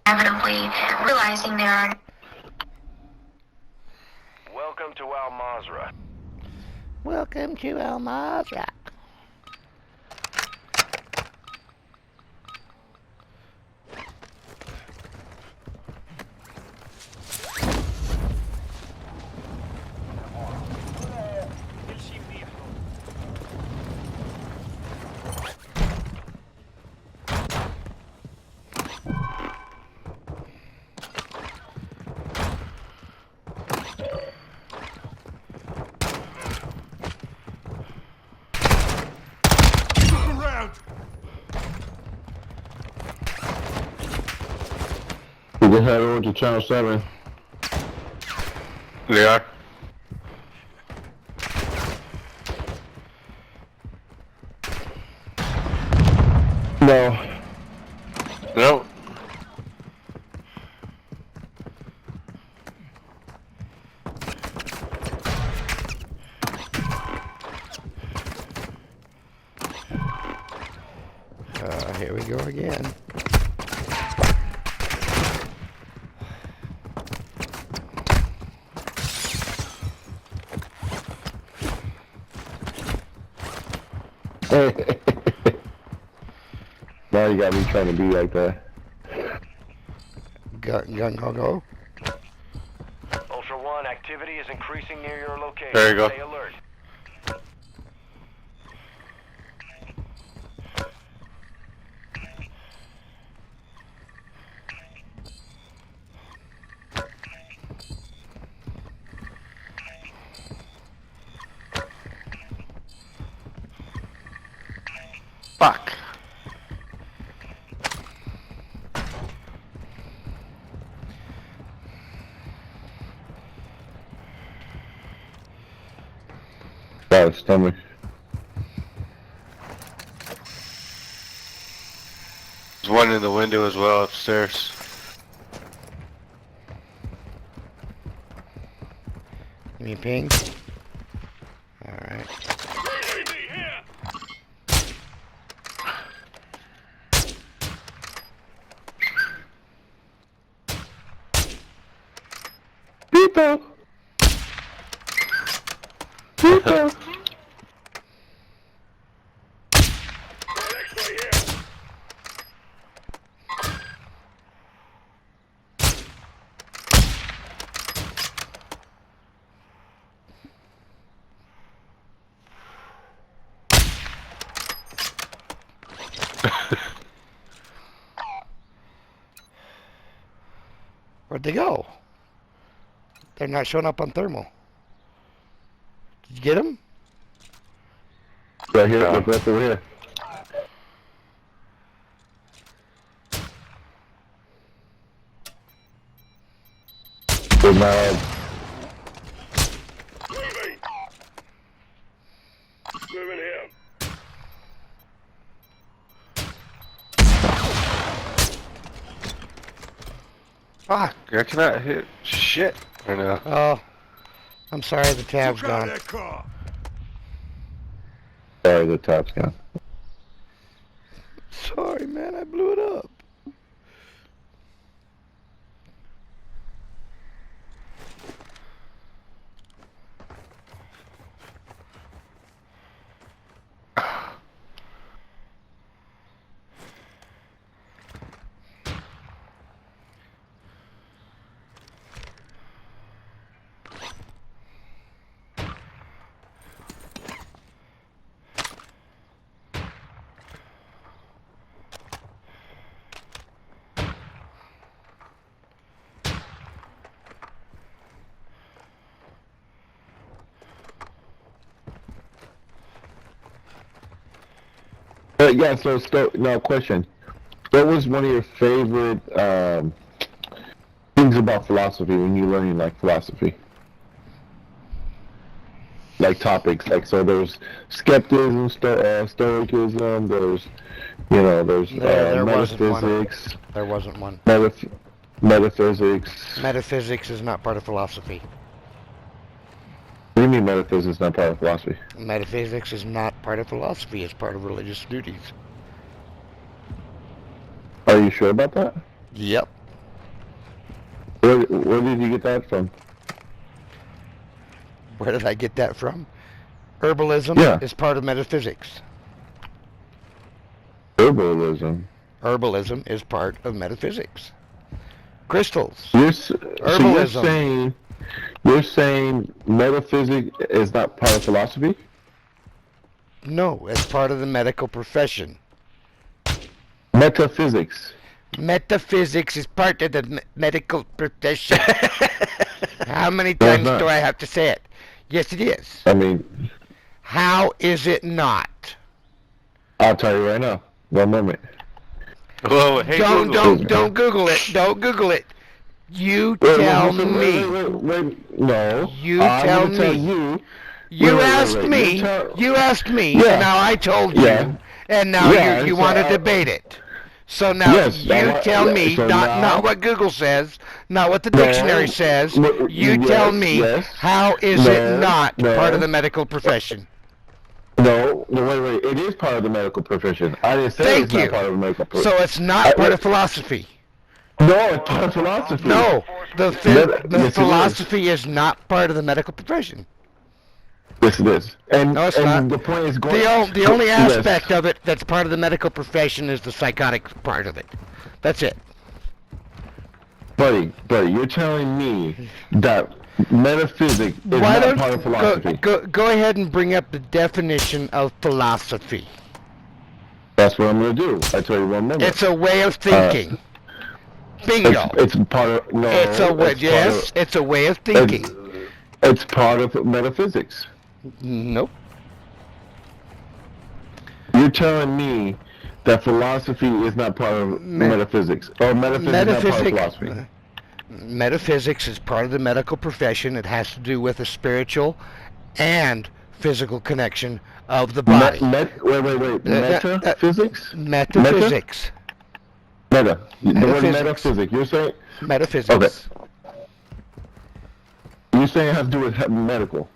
inevitably realizing there are. Welcome to Al Mazrah. Welcome to Al Mazrah. We can head over to Channel 7. They are. No. No. Here we go again. Now you got me trying to be like that. Gun, go. Ultra One, activity is increasing near your location. There you go. Stay alert. Fuck. Got a stomach. There's one in the window as well upstairs. Give me a ping. Alright. People! People! Where'd they go? They're not showing up on thermal. Did you get them? Right here, look right over here. Good man. Moving here. Fuck, I cannot hit shit right now. Oh, I'm sorry, the tab's gone. Sorry, the top's gone. Sorry, man, I blew it up. Yeah, so now question. What was one of your favorite things about philosophy when you're learning like philosophy? Like topics, like so there's skepticism, stoicism, there's there's metaphysics. There wasn't one. Metaphysics. Metaphysics is not part of philosophy. What do you mean metaphysics is not part of philosophy? Metaphysics is not part of philosophy, it's part of religious duties. Are you sure about that? Yep. Where did you get that from? Where did I get that from? Herbalism Yeah. is part of metaphysics. Herbalism. Herbalism is part of metaphysics. Crystals. So Herbalism. you're saying metaphysics is not part of philosophy? No, it's part of the medical profession. Metaphysics. Metaphysics is part of the medical profession. How many No, it's times not. do I have to say it? Yes, it is. I mean, How is it not? I'll tell you right now. One moment. Whoa, hey, Don't Google. Google it. Don't Google it. You Wait, tell wait, me. wait. No. You I'm tell gonna tell me. you. You wait, asked wait. me. You asked me. Yeah. And now I told you. Yeah. And now Yeah, you so want to I- debate it. So now Yes, you I wa- tell yeah, me, so not now- what Google says, not what the No. dictionary says. No, You yes, tell me, yes. how is No, it not no. part of the medical profession? No, wait. It is part of the medical profession. I didn't say Thank it's you. not part of the medical profession. So it's not part of philosophy. No, it's part of philosophy. No, Yes, it is. philosophy is not part of the medical profession. Yes, it is. And, No, it's and not. the point is going. The only Yes. aspect of it that's part of the medical profession is the psychotic part of it. That's it. Buddy, you're telling me that metaphysics is Why not don't part of philosophy. go ahead and bring up the definition of philosophy. That's what I'm going to do. I tell you one moment. It's a way of thinking. Bingo. It's part of no. It's a way. it's part Yes, of- it's a way of thinking. It's part of metaphysics. Nope. You're telling me that philosophy is not part of metaphysics, or metaphysics is not part of philosophy. Metaphysics is part of the medical profession. It has to do with the spiritual and physical connection of the body. Wait. Metaphysics? Metaphysics. Meta. The word Metaphysics. metaphysics. You're saying Metaphysics. you're saying it has to do with medical.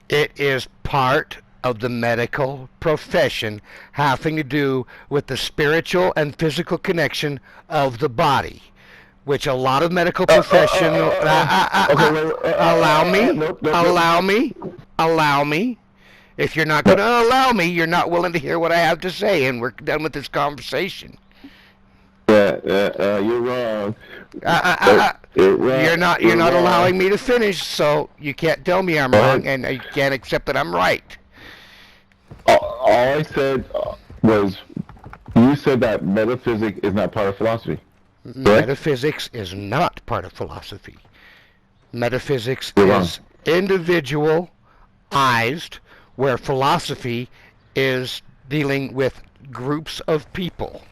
It is part of the medical profession having to do with the spiritual and physical connection of the body, which a lot of medical professionals allow me. If you're not going to allow me, you're not willing to hear what I have to say, and we're done with this conversation. Yeah, you're wrong. You're wrong. You're not allowing me to finish, so you can't tell me I'm wrong, and you can't accept that I'm right. All I said was, you said that metaphysics is not part of philosophy. Correct? Metaphysics is not part of philosophy. Metaphysics You're wrong. is individualized, where philosophy is dealing with groups of people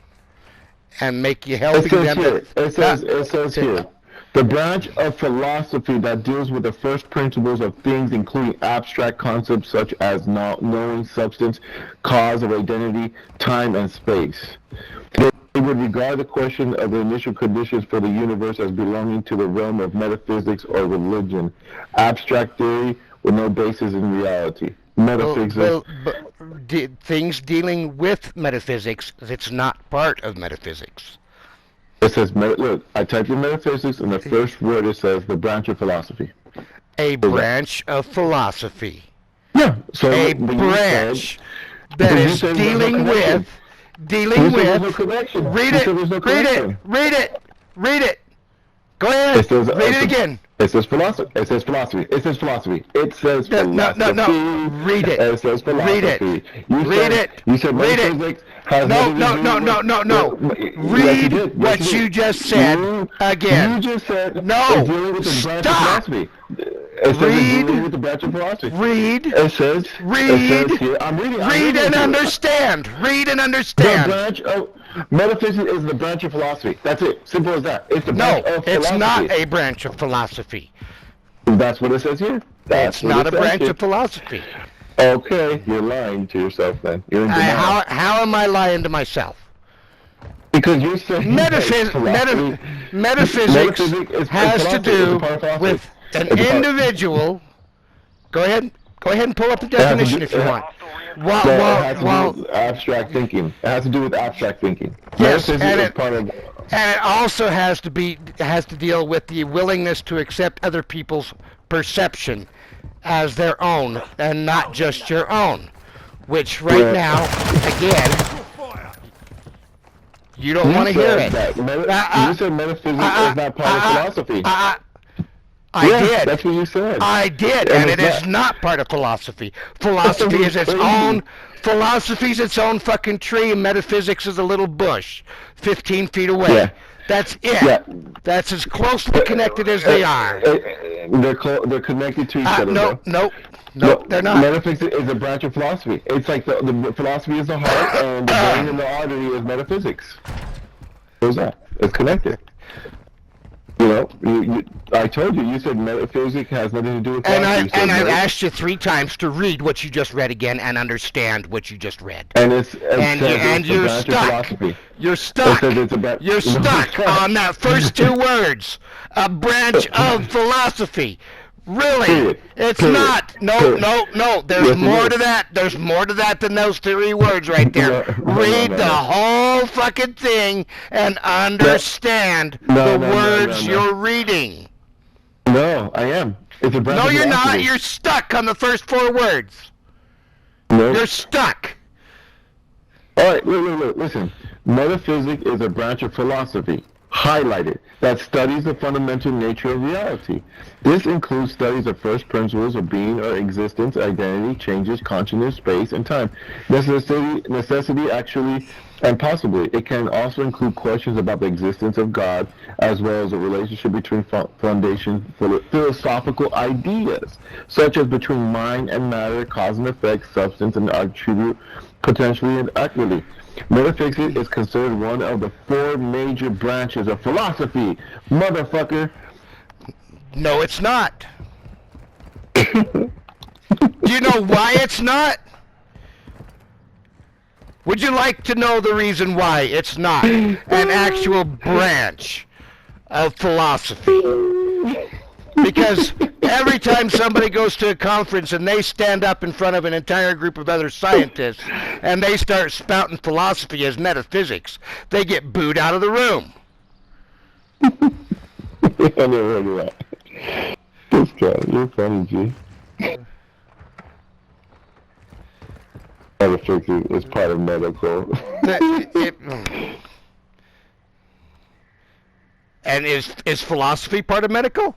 and helping them. It says here. The branch of philosophy that deals with the first principles of things, including abstract concepts such as knowing substance, cause of identity, time, and space. They would regard the question of the initial conditions for the universe as belonging to the realm of metaphysics or religion, abstract theory with no basis in reality. Metaphysics. Things dealing with metaphysics, it's not part of metaphysics. It says, look, I typed in metaphysics, and the first word it says, the branch of philosophy. A branch of philosophy. Yeah. So A but you branch said- that but you is said there's no dealing connection. with, You said there's no connection. read You it, said there's no read connection. it. Go ahead, It says, read it again. It says philosophy. It says philosophy. It says philosophy. It says philosophy. No. Read it. It says philosophy. Read it. You Read said, it. You said Read it. metaphysics has No. nothing to do with- Read Yes, you did. what Yes, you did. just said again. You just said No. it's dealing with the branch of Stop. philosophy. It says Read. it's dealing with the branch of philosophy. Read. It says. Read. It says here. I'm reading. Read and understand. Read and The understand. branch of metaphysics is the branch of philosophy. That's it. Simple as that. It's the No, branch of it's philosophy. not a branch of philosophy. That's what it says here. That's It's what not it a says branch here. of philosophy. Okay, you're lying to yourself then. You're in denial. How am I lying to myself? Because you're saying Metaphysics is has to philosophy. It's a do part of philosophy. with an It's a part- individual. Go ahead and pull up the has to definition do- if you it want. No, it has to While do with abstract thinking. It has to do with abstract thinking. Yes, Metaphysics and is it- part of. and it also has to has to deal with the willingness to accept other people's perception as their own and not just your own. Which right now, again, you don't want to hear it. You said metaphysics is not part of philosophy. I did. That's what you said. I did, and it is not part of philosophy. Philosophy is its own. Philosophy's its own fucking tree, and metaphysics is a little bush, 15 feet away. Yeah. That's it. Yeah. That's as closely connected as they are. They're connected to each other. No, they're not. Metaphysics is a branch of philosophy. It's like the philosophy is the heart, and the brain and the artery is metaphysics. What's that? It's connected. You know, I told you. You said metaphysics has nothing to do with philosophy. And I asked you 3 times to read what you just read again and understand what you just read. And you're stuck. You're stuck. You're stuck on that first 2 words. A branch of philosophy. Really? It's not. No. There's more to that. There's more to that than those 3 words right there. Read the whole fucking thing and understand the words you're reading. No, I am. It's a branch of philosophy. No, you're not. You're stuck on the first 4 words. No. You're stuck. All right, look, listen. Metaphysics is a branch of philosophy, highlighted, that studies the fundamental nature of reality. This includes studies of first principles of being or existence, identity, changes, consciousness, space, and time. Necessity, actually, and possibly. It can also include questions about the existence of God, as well as the relationship between foundation philosophical ideas, such as between mind and matter, cause and effect, substance and attribute, potentially and equity. Metaphysics is considered one of the 4 major branches of philosophy, motherfucker. No, it's not. Do you know why it's not? Would you like to know the reason why it's not an actual branch of philosophy? Because every time somebody goes to a conference and they stand up in front of an entire group of other scientists and they start spouting philosophy as metaphysics, they get booed out of the room. I never heard of that. This guy, you're funny, G. Metaphysics is part of medical. And is philosophy part of medical?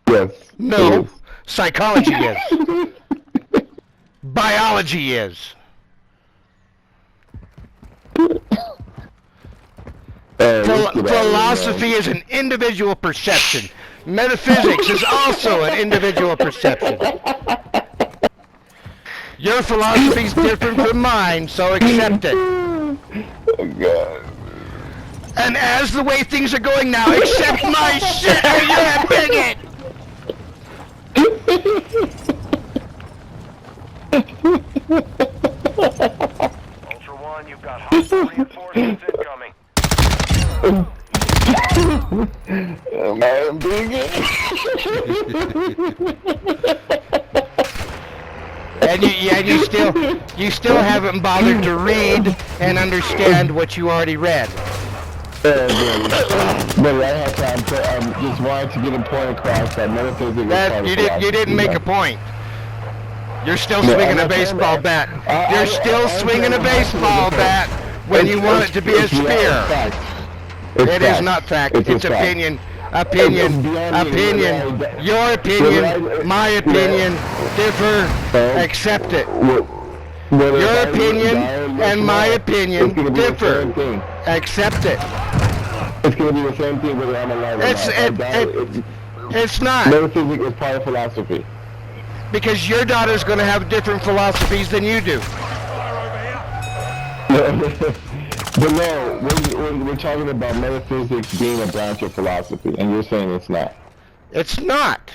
Yes. No. Psychology is. Biology is. Philosophy is an individual perception. Metaphysics is also an individual perception. Your philosophy is different from mine, so accept it. Oh, God. And as the way things are going now, accept my shit or you're a bigot! Ultra One, you've got hostile reinforcements incoming. I'm bigot. And you still haven't bothered to read and understand what you already read. But I have to, just wanted to get a point across that metaphysics is part of philosophy. You didn't make a point. You're still swinging a baseball bat. You're still swinging a baseball bat when you want it to be a spear. It is not fact. It's opinion. Opinion. Your opinion, my opinion, differ. Accept it. Your opinion and my opinion differ. Accept it. It's going to be the same thing whether I'm alive or not. It's not. Metaphysics is part of philosophy. Because your daughter's going to have different philosophies than you do. But no, we're talking about metaphysics being a branch of philosophy, and you're saying it's not. It's not.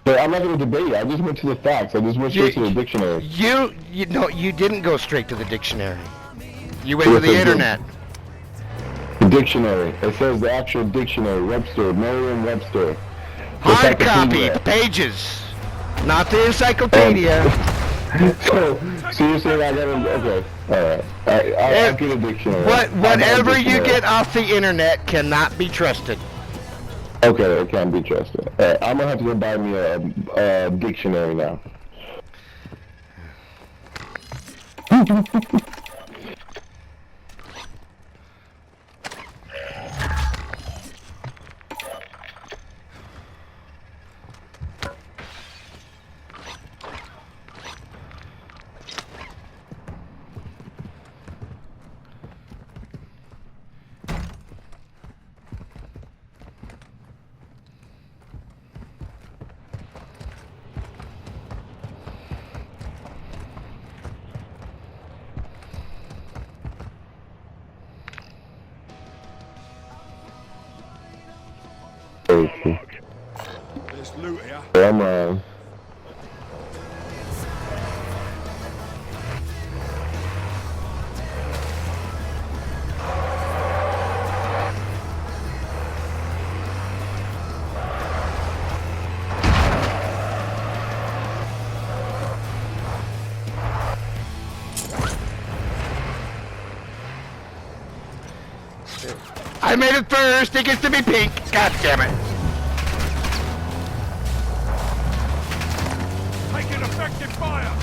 But I'm not going to debate you. I just went to the facts. I just went straight to the dictionary. You didn't go straight to the dictionary. You went to the internet. The dictionary. It says the actual dictionary. Webster, Merriam-Webster. Hard copy, pages. Not the encyclopedia. So you're saying I gotta, okay, alright. I'll get a dictionary. Whatever you get off the internet cannot be trusted. Okay, it can be trusted. I'm gonna have to go buy me a dictionary now. There's loot here. Come on. I made it first. It gets to be pink. God damn it. Taking effective fire.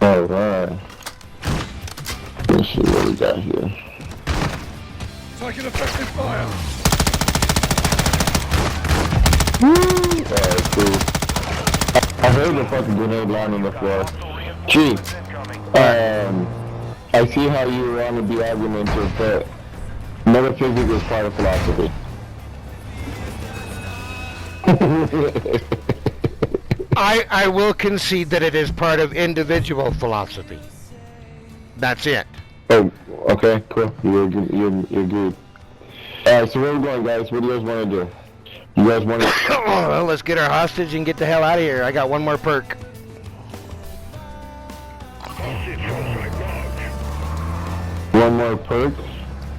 Alright. Let's see what we got here. Taking effective fire. Alright, cool. I heard the fucking grenade lying on the floor. Gee, I see how you want to be argumentative, but metaphysics is part of philosophy. I will concede that it is part of individual philosophy. That's it. Oh, okay, cool. You're good. You're good. Alright, so where are we going, guys? What do you guys want to do? You guys want to... Well, let's get our hostage and get the hell out of here. I got one more perk. One more perk?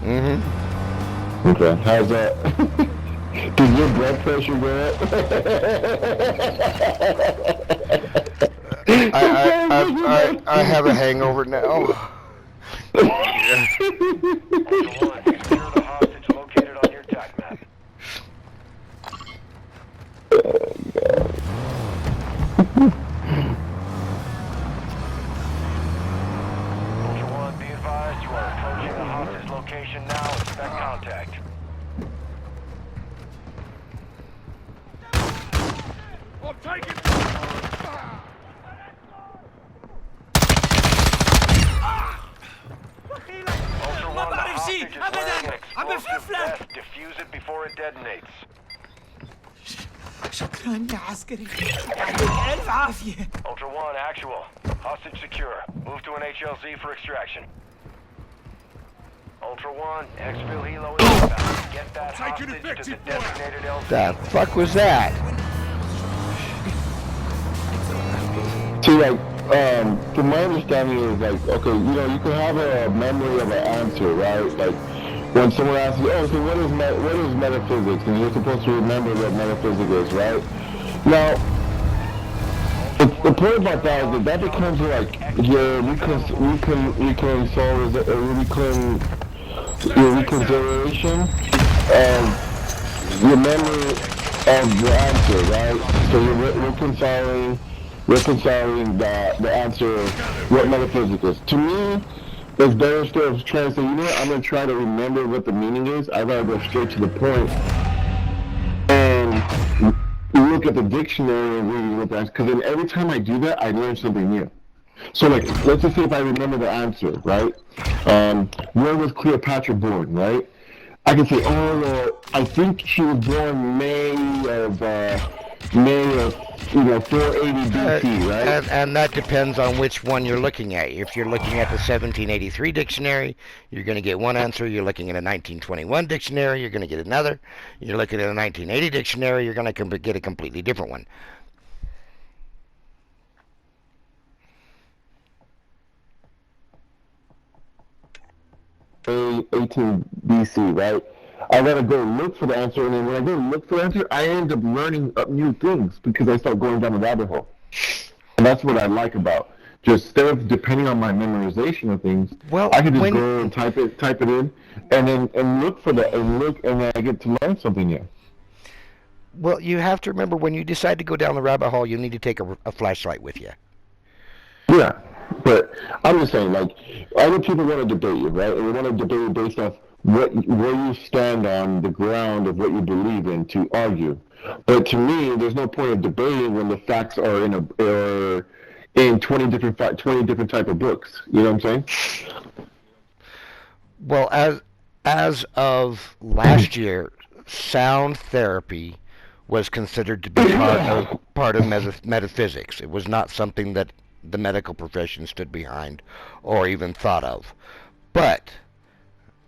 Mm-hmm. Okay, how's that? Does your blood pressure go up? I have a hangover now. Ultra One, secure the hostage located on your attack map. Ultra One, be advised you are approaching the hostage location now. Expect contact. I'm taking. Ultra One, the hostage is wearing an explosive vest. Defuse it before it detonates. شكرا يا عسكري يعطيك ألف عافية. Ultra One, actual. Hostage secure. Move to an HLZ for extraction. Ultra One, exfil helo is inbound. Get that Taking hostage to effective the designated LZ. The fuck was that? See, like, from my understanding is like, okay, you know, you can have a memory of an answer, right? Like, when someone asks you, oh, so what is metaphysics? And you're supposed to remember what metaphysics is, right? Now, the point about that is that becomes like your reconsideration of your memory of the answer, right? So you're reconciling the answer of what metaphysics is. To me, it's better instead of trying to say, you know what, I'm going to try to remember what the meaning is. I'd rather go straight to the point and look at the dictionary and read what the answer, because then every time I do that, I learn something new. So like, let's just say if I remember the answer, right? Where was Cleopatra born, right? I can say, oh, well, I think she was born May of May of 480 BC, right? And that depends on which one you're looking at. If you're looking at the 1783 dictionary, you're going to get one answer. You're looking at a 1921 dictionary, you're going to get another. You're looking at a 1980 dictionary, you're going to get a completely different one. A 18 BC, right? I gotta go look for the answer, and then when I go look for the answer, I end up learning new things because I start going down the rabbit hole. And that's what I like about just instead of depending on my memorization of things. Well, I can just go and type it in, and then look for that and then I get to learn something new. Well, you have to remember when you decide to go down the rabbit hole, you need to take a flashlight with you. Yeah, but I'm just saying, like, other people want to debate you, right? And they want to debate you based off where you stand on the ground of what you believe in to argue. But to me, there's no point of debating when the facts are in 20 different type of books. You know what I'm saying? Well, as of last year, sound therapy was considered to be part of metaphysics. It was not something that the medical profession stood behind or even thought of. But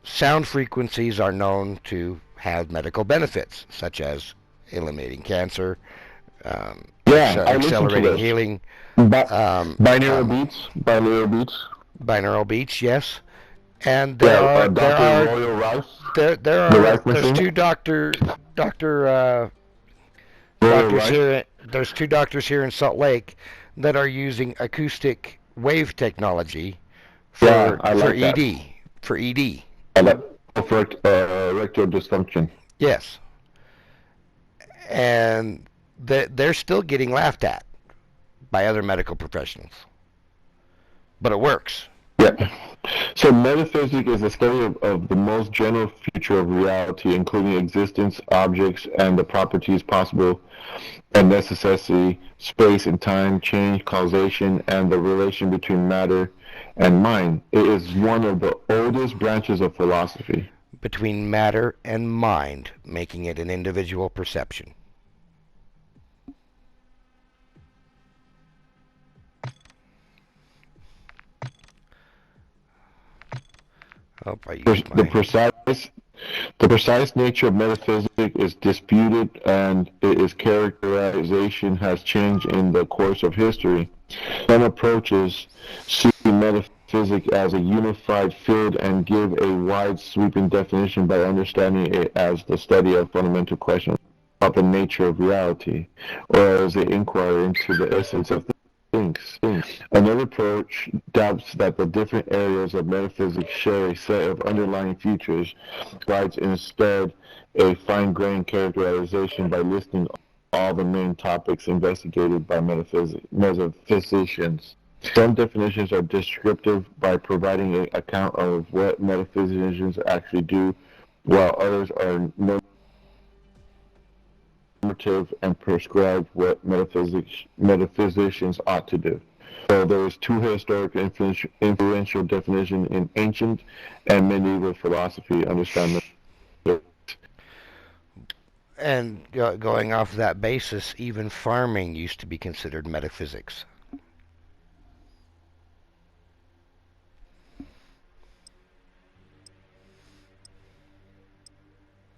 sound frequencies are known to have medical benefits, such as eliminating cancer, accelerating healing. Binaural beats, yes. And there's two doctors here. There's two doctors here in Salt Lake that are using acoustic wave technology for ED. For ED. For erectile dysfunction. Yes. And they're still getting laughed at by other medical professionals. But it works. Yeah. So metaphysics is the study of the most general feature of reality, including existence, objects, and the properties possible and necessity, space and time, change, causation, and the relation between matter and mind. It is one of the oldest branches of philosophy. Between matter and mind, making it an individual perception. The precise nature of metaphysics is disputed, and its characterization has changed in the course of history. Some approaches see metaphysics as a unified field and give a wide sweeping definition by understanding it as the study of fundamental questions about the nature of reality, or as the inquiry into the essence of things. Another approach doubts that the different areas of metaphysics share a set of underlying features, provides instead a fine-grained characterization by listing all the main topics investigated by metaphysicians. Some definitions are descriptive by providing an account of what metaphysicians actually do, while others are normative and prescribe what metaphysicians ought to do. So there is two historic influential definitions in ancient and medieval philosophy. Understand that. And going off that basis, even farming used to be considered metaphysics.